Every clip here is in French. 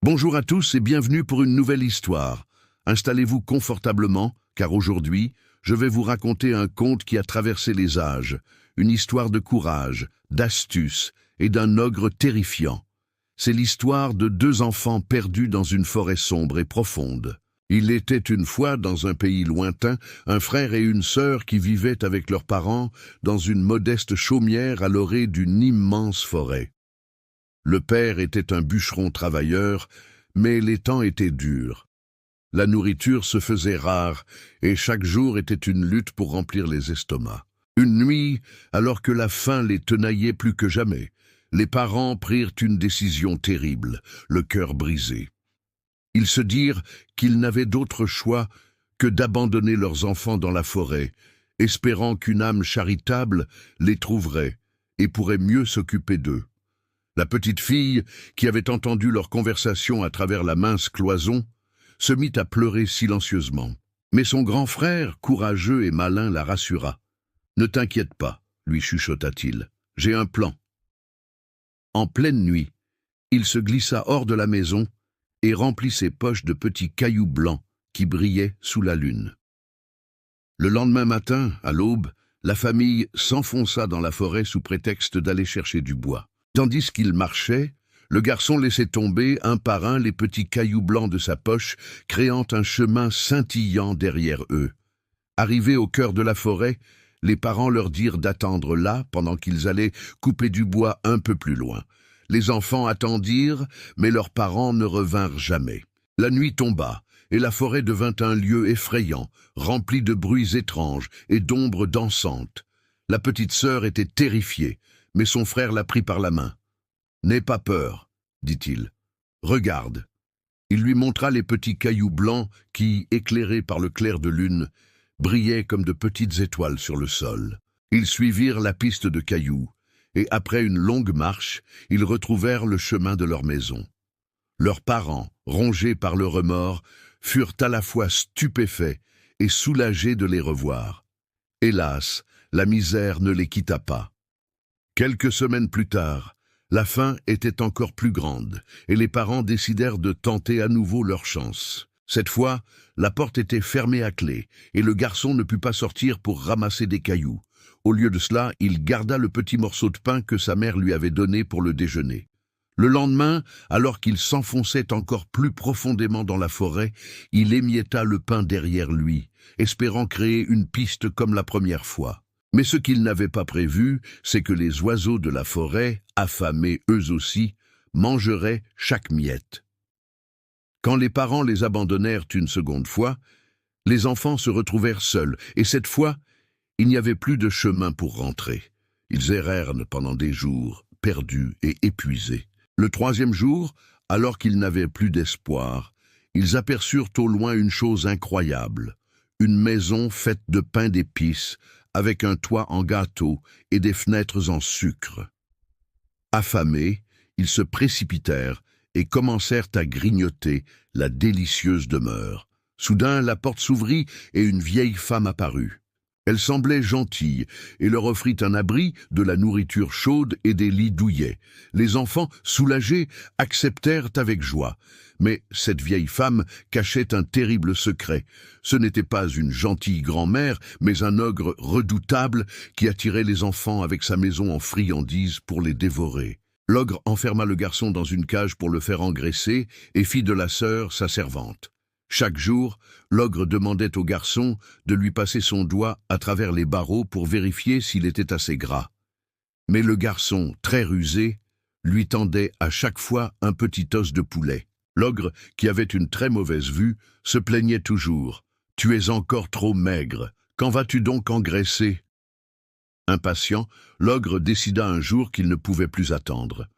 Bonjour à tous et bienvenue pour une nouvelle histoire. Installez-vous confortablement, car aujourd'hui, je vais vous raconter un conte qui a traversé les âges, une histoire de courage, d'astuce et d'un ogre terrifiant. C'est l'histoire de deux enfants perdus dans une forêt sombre et profonde. Il était une fois, dans un pays lointain, un frère et une sœur qui vivaient avec leurs parents dans une modeste chaumière à l'orée d'une immense forêt. Le père était un bûcheron travailleur, mais les temps étaient durs. La nourriture se faisait rare, et chaque jour était une lutte pour remplir les estomacs. Une nuit, alors que la faim les tenaillait plus que jamais, les parents prirent une décision terrible, le cœur brisé. Ils se dirent qu'ils n'avaient d'autre choix que d'abandonner leurs enfants dans la forêt, espérant qu'une âme charitable les trouverait et pourrait mieux s'occuper d'eux. La petite fille, qui avait entendu leur conversation à travers la mince cloison, se mit à pleurer silencieusement. Mais son grand frère, courageux et malin, la rassura. « Ne t'inquiète pas, lui chuchota-t-il, j'ai un plan. » En pleine nuit, il se glissa hors de la maison et remplit ses poches de petits cailloux blancs qui brillaient sous la lune. Le lendemain matin, à l'aube, la famille s'enfonça dans la forêt sous prétexte d'aller chercher du bois. Tandis qu'il marchait, le garçon laissait tomber un par un les petits cailloux blancs de sa poche, créant un chemin scintillant derrière eux. Arrivés au cœur de la forêt, les parents leur dirent d'attendre là pendant qu'ils allaient couper du bois un peu plus loin. Les enfants attendirent, mais leurs parents ne revinrent jamais. La nuit tomba, et la forêt devint un lieu effrayant, rempli de bruits étranges et d'ombres dansantes. La petite sœur était terrifiée, mais son frère la prit par la main. « N'aie pas peur, dit-il. Regarde. » Il lui montra les petits cailloux blancs qui, éclairés par le clair de lune, brillaient comme de petites étoiles sur le sol. Ils suivirent la piste de cailloux, et après une longue marche, ils retrouvèrent le chemin de leur maison. Leurs parents, rongés par le remords, furent à la fois stupéfaits et soulagés de les revoir. Hélas, la misère ne les quitta pas. Quelques semaines plus tard, la faim était encore plus grande et les parents décidèrent de tenter à nouveau leur chance. Cette fois, la porte était fermée à clé et le garçon ne put pas sortir pour ramasser des cailloux. Au lieu de cela, il garda le petit morceau de pain que sa mère lui avait donné pour le déjeuner. Le lendemain, alors qu'il s'enfonçait encore plus profondément dans la forêt, il émietta le pain derrière lui, espérant créer une piste comme la première fois. Mais ce qu'il n'avait pas prévu, c'est que les oiseaux de la forêt, affamés eux aussi, mangeraient chaque miette. Quand les parents les abandonnèrent une seconde fois, les enfants se retrouvèrent seuls, et cette fois, il n'y avait plus de chemin pour rentrer. Ils errèrent pendant des jours, perdus et épuisés. Le troisième jour, alors qu'ils n'avaient plus d'espoir, ils aperçurent au loin une chose incroyable, une maison faite de pain d'épices, avec un toit en gâteau et des fenêtres en sucre. Affamés, ils se précipitèrent et commencèrent à grignoter la délicieuse demeure. Soudain, la porte s'ouvrit et une vieille femme apparut. Elle semblait gentille et leur offrit un abri, de la nourriture chaude et des lits douillets. Les enfants, soulagés, acceptèrent avec joie. Mais cette vieille femme cachait un terrible secret. Ce n'était pas une gentille grand-mère, mais un ogre redoutable qui attirait les enfants avec sa maison en friandises pour les dévorer. L'ogre enferma le garçon dans une cage pour le faire engraisser et fit de la sœur sa servante. Chaque jour, l'ogre demandait au garçon de lui passer son doigt à travers les barreaux pour vérifier s'il était assez gras. Mais le garçon, très rusé, lui tendait à chaque fois un petit os de poulet. L'ogre, qui avait une très mauvaise vue, se plaignait toujours. « Tu es encore trop maigre. Quand vas-tu donc engraisser ?» Impatient, l'ogre décida un jour qu'il ne pouvait plus attendre.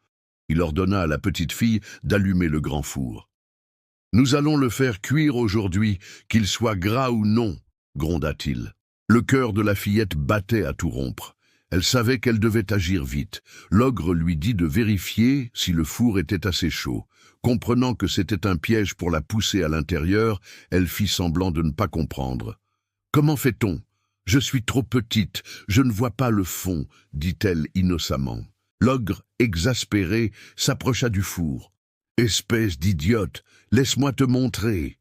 Il ordonna à la petite fille d'allumer le grand four. « Nous allons le faire cuire aujourd'hui, qu'il soit gras ou non, » gronda-t-il. Le cœur de la fillette battait à tout rompre. Elle savait qu'elle devait agir vite. L'ogre lui dit de vérifier si le four était assez chaud. Comprenant que c'était un piège pour la pousser à l'intérieur, elle fit semblant de ne pas comprendre. « Comment fait-on ? Je suis trop petite, je ne vois pas le fond, » dit-elle innocemment. L'ogre, exaspéré, s'approcha du four. Espèce d'idiote, laisse-moi te montrer.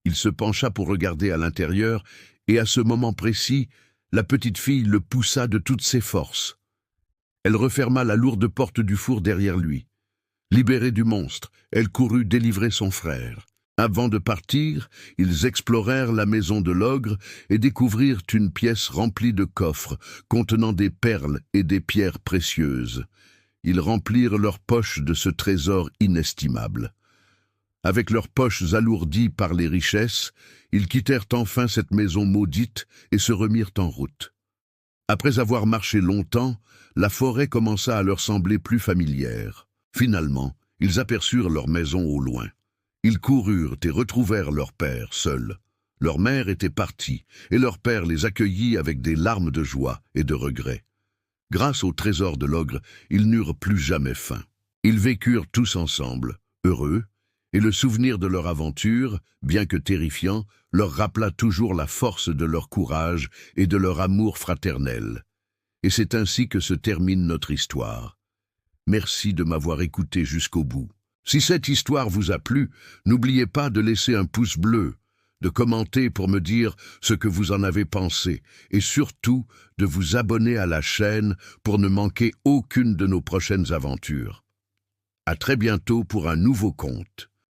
Il se pencha pour regarder à l'intérieur, et à ce moment précis, la petite fille le poussa de toutes ses forces. Elle referma la lourde porte du four derrière lui. Libérée du monstre, elle courut délivrer son frère. Avant de partir, ils explorèrent la maison de l'ogre et découvrirent une pièce remplie de coffres contenant des perles et des pierres précieuses. Ils remplirent leurs poches de ce trésor inestimable. Avec leurs poches alourdies par les richesses, ils quittèrent enfin cette maison maudite et se remirent en route. Après avoir marché longtemps, la forêt commença à leur sembler plus familière. Finalement, ils aperçurent leur maison au loin. Ils coururent et retrouvèrent leur père seul. Leur mère était partie, et leur père les accueillit avec des larmes de joie et de regret. Grâce au trésor de l'ogre, ils n'eurent plus jamais faim. Ils vécurent tous ensemble, heureux, et le souvenir de leur aventure, bien que terrifiant, leur rappela toujours la force de leur courage et de leur amour fraternel. Et c'est ainsi que se termine notre histoire. Merci de m'avoir écouté jusqu'au bout. Si cette histoire vous a plu, n'oubliez pas de laisser un pouce bleu, de commenter pour me dire ce que vous en avez pensé, et surtout de vous abonner à la chaîne pour ne manquer aucune de nos prochaines aventures. À très bientôt pour un nouveau conte.